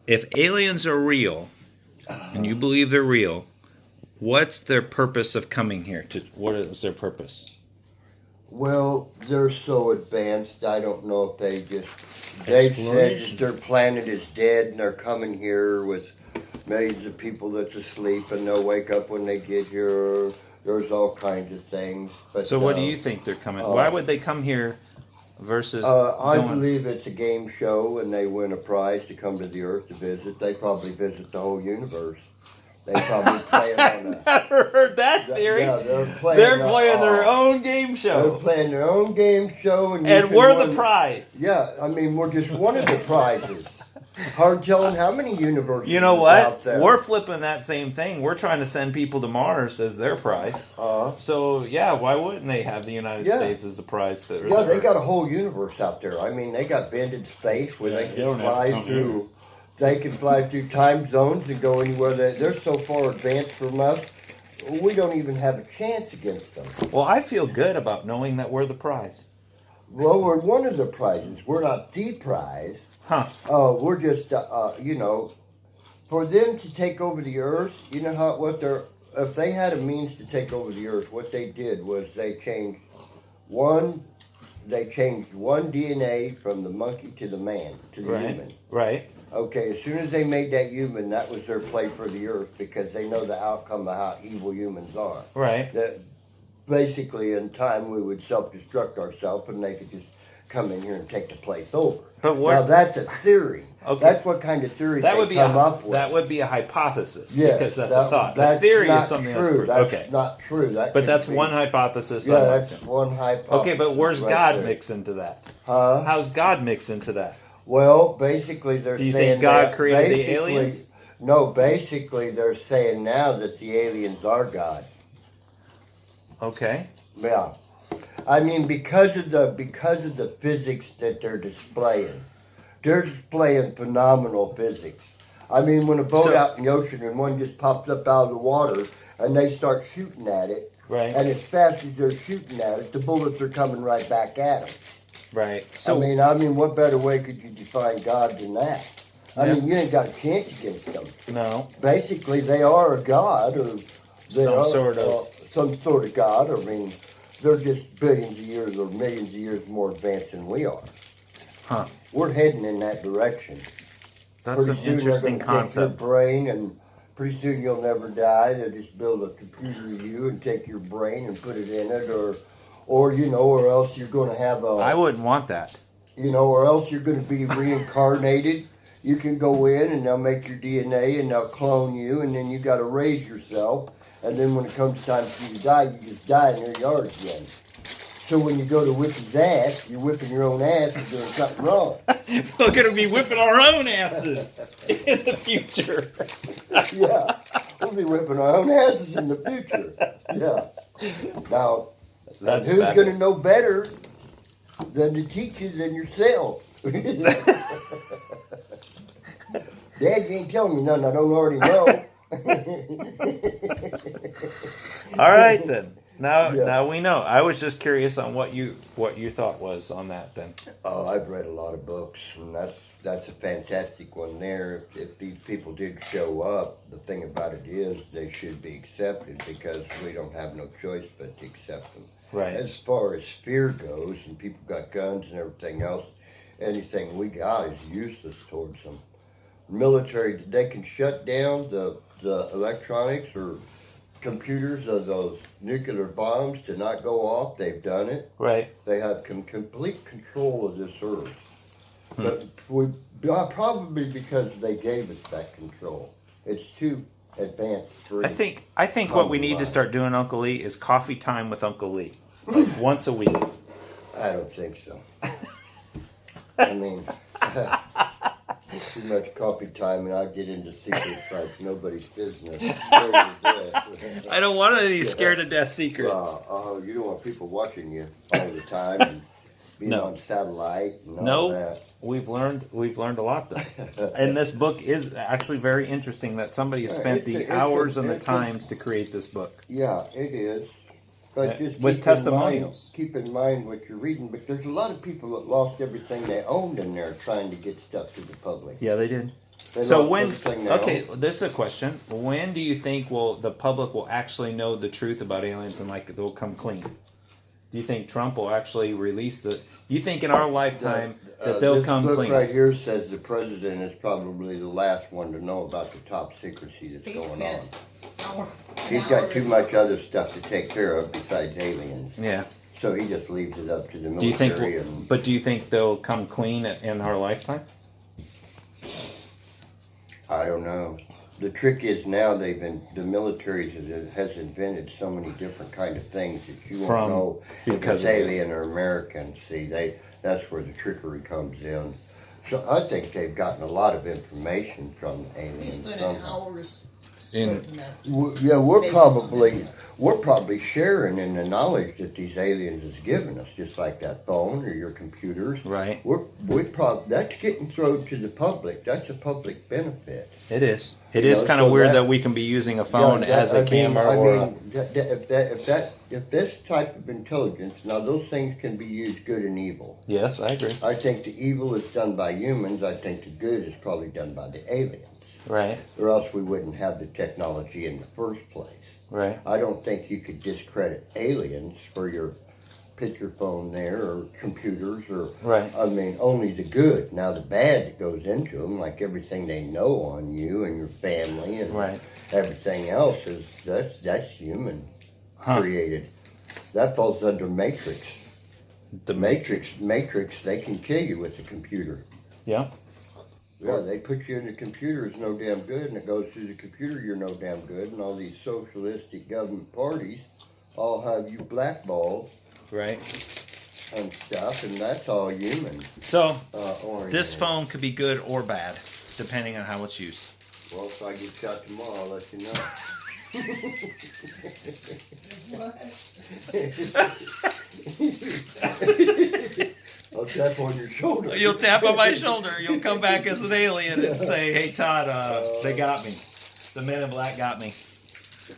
if aliens are real, and you believe they're real, what's their purpose of coming here? What is their purpose? Well, they're so advanced, I don't know if they said that their planet is dead and they're coming here with millions of people that's asleep and they'll wake up when they get here. There's all kinds of things. But, so what do you think they're coming? Why would they come here versus... I believe it's a game show and they win a prize to come to the Earth to visit. They probably visit the whole universe. They probably play on that. I've never heard that theory. Yeah, they're playing their own game show. They're playing their own game show. And we're the prize. Yeah, I mean, we're just one of the prizes. Hard telling how many universes you know what? out there. We're flipping that same thing. We're trying to send people to Mars as their prize. So, yeah, why wouldn't they have the United States as the prize? They got a whole universe out there. I mean, they got bended space where they can fly through. They can fly through time zones and go anywhere. They're so far advanced from us, we don't even have a chance against them. Well, I feel good about knowing that we're the prize. Well, we're one of the prizes. We're not the prize. Huh. We're just, for them to take over the Earth, you know if they had a means to take over the Earth, what they did was they changed one DNA from the monkey to the man, to the human. Right. Okay, as soon as they made that human, that was their play for the Earth because they know the outcome of how evil humans are. Right. That basically in time we would self-destruct ourselves and they could just come in here and take the place over. But now that's a theory. Okay. That's what kind of theory they come up with. That would be a hypothesis. Yeah, because that's a thought. The theory is something true. that's That's not true. But that's one hypothesis. Yeah, that's one hypothesis. Okay, but where's God mix into that? Huh? How's God mix into that? Well, basically they're saying... Do you think God created the aliens? No, basically they're saying now that the aliens are God. Okay. Yeah. I mean, because of the physics that they're displaying phenomenal physics. I mean, when a boat out in the ocean and one just pops up out of the water and they start shooting at it, right? And as fast as they're shooting at it, the bullets are coming right back at them. Right. So I mean, what better way could you define God than that? I mean, you ain't got a chance against them. No. Basically, they are a god, or some sort of god. I mean, they're just billions of years or millions of years more advanced than we are. Huh. We're heading in that direction. That's an interesting concept. Take your brain, and pretty soon you'll never die. They'll just build a computer of you and take your brain and put it in it, or else you're going to have a... I wouldn't want that. Or else you're going to be reincarnated. You can go in and they'll make your DNA and they'll clone you, and then you got to raise yourself. And then when it comes time for you to die, you just die in your yard again. So when you go to whip his ass, you're whipping your own ass and doing something wrong. We're going to be whipping our own asses in the future. Yeah, we'll be whipping our own asses in the future. Yeah. Now, who's going to know better than to teach you than yourself? Dad, you ain't telling me nothing I don't already know. All right then. Now we know. I was just curious on what you thought was on that then. Oh, I've read a lot of books, and that's a fantastic one there. If these people did show up, the thing about it is they should be accepted because we don't have no choice but to accept them. Right. As far as fear goes, and people got guns and everything else, anything we got is useless towards them. Military, they can shut down the electronics or computers of those nuclear bombs to not go off. They've done it. Right. They have complete control of this earth. But probably because they gave us that control. It's too advanced for I think what we need to start doing, Uncle Lee, is coffee time with Uncle Lee. Like once a week. I don't think so. I mean, too much coffee time and I get into secrets like nobody's business. I don't want any scared to death secrets. You don't want people watching you all the time and being on satellite and all that. We've learned a lot though. And this book is actually very interesting that somebody has spent the hours and the times to create this book. Yeah, it is. But just with testimonials. Keep in mind what you're reading, but there's a lot of people that lost everything they owned in there trying to get stuff to the public. Yeah, they did. They So lost when, everything they okay, own. this is a question. When do you think the public will actually know the truth about aliens and like they'll come clean? Do you think Trump will actually release do you think in our lifetime that they'll this come book clean? right here says the president is probably the last one to know about the top secrecy that's going on. He's got too much other stuff to take care of besides aliens. Yeah. So he just leaves it up to the military. Do you think? But do you think they'll come clean in our lifetime? I don't know. The trick is now the military has invented so many different kind of things that you won't know if it's alien or American. See, that's where the trickery comes in. So I think they've gotten a lot of information from aliens. We spent hours. Yeah, we're probably sharing in the knowledge that these aliens has given us, just like that phone or your computers. Right. That's getting thrown to the public. That's a public benefit. It is. It is kind of weird that we can be using a phone as a camera. If this type of intelligence, now those things can be used good and evil. Yes, I agree. I think the evil is done by humans. I think the good is probably done by the aliens. Right. Or else we wouldn't have the technology in the first place. Right. I don't think you could discredit aliens for your picture phone there or computers or. Right. I mean, only the good. Now the bad that goes into them, like everything they know on you and your family and everything else, that's human created. That falls under Matrix. The Matrix, they can kill you with the computer. Yeah. Yeah, they put you in the computer, it's no damn good, and it goes through the computer, you're no damn good, and all these socialistic government parties all have you blackballed. Right. And stuff, and that's all human. So, oriented. This phone could be good or bad, depending on how it's used. Well, if I get shot tomorrow, I'll let you know. I'll tap on your shoulder. You'll tap on my shoulder. You'll come back as an alien and say, "Hey, Todd, they got me. The Men in Black got me."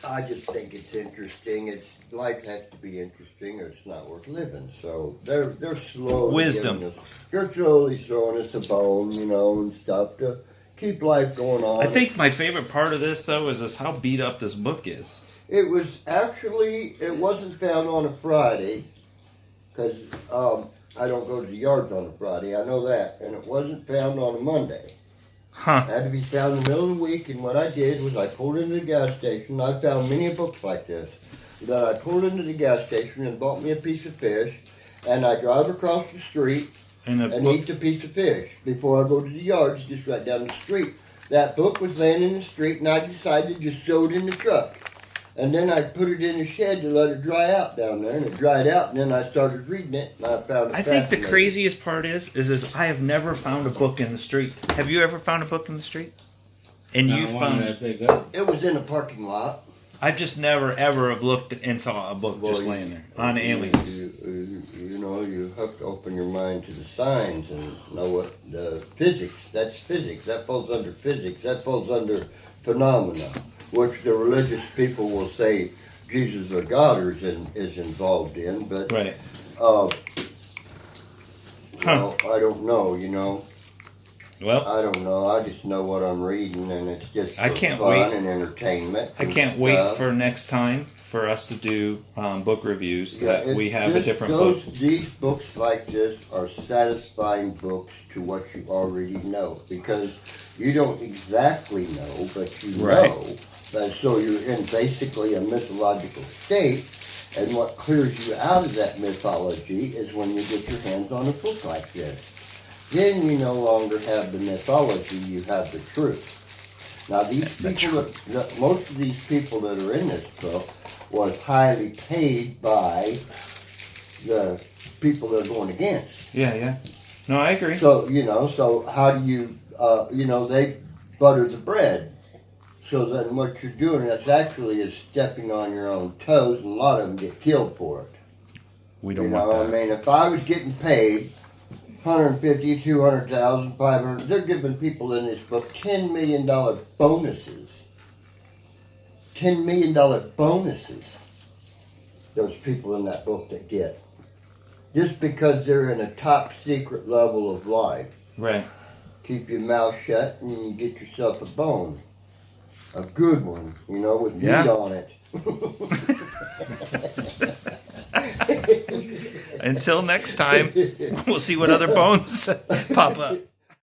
I just think it's interesting. Life has to be interesting, or it's not worth living. So they're slowly wisdom. They're slowly throwing us a bone, and stuff to keep life going on. I think my favorite part of this, though, is how beat up this book is. It wasn't found on a Friday, because I don't go to the yards on a Friday. I know that, and it wasn't found on a Monday. Huh. It had to be found in the middle of the week, and what I did was I pulled into the gas station. I found many books like this. That I pulled into the gas station and bought me a piece of fish, and I drive across the street and eat the piece of fish before I go to the yards, just right down the street. That book was laying in the street, and I decided to just throw it in the truck. And then I put it in the shed to let it dry out down there, and it dried out, and then I started reading it, and I found it I think the craziest part is I have never found a book in the street. Have you ever found a book in the street? And you found it was in a parking lot. I just never ever have looked and saw a book just laying there on aliens. You have to open your mind to the signs and know what the physics. That's physics. That falls under physics. That falls under phenomena, which the religious people will say Jesus or God is involved in. But right. I don't know. Well, I don't know. I just know what I'm reading, and it's just I can't fun wait. and entertainment. I can't wait for next time for us to do book reviews. We have a different book. These books like this are satisfying books to what you already know, because you don't exactly know, but you know. And so you're in basically a mythological state, and what clears you out of that mythology is when you get your hands on a book like this. Then you no longer have the mythology, you have the truth. Now these people, most of these people that are in this book was highly paid by the people they're going against. Yeah. No, I agree. So, so how do you, they butter the bread. So then what you're doing is actually is stepping on your own toes, and a lot of them get killed for it. We don't want that. I mean, if I was getting paid 150, 200,000, 500. They're giving people in this book $10 million bonuses. $10 million bonuses. Those people in that book that get. Just because they're in a top secret level of life. Right. keep your mouth shut, and you get yourself a bone. A good one, you know, with meat on it. Until next time, we'll see what other bones pop up.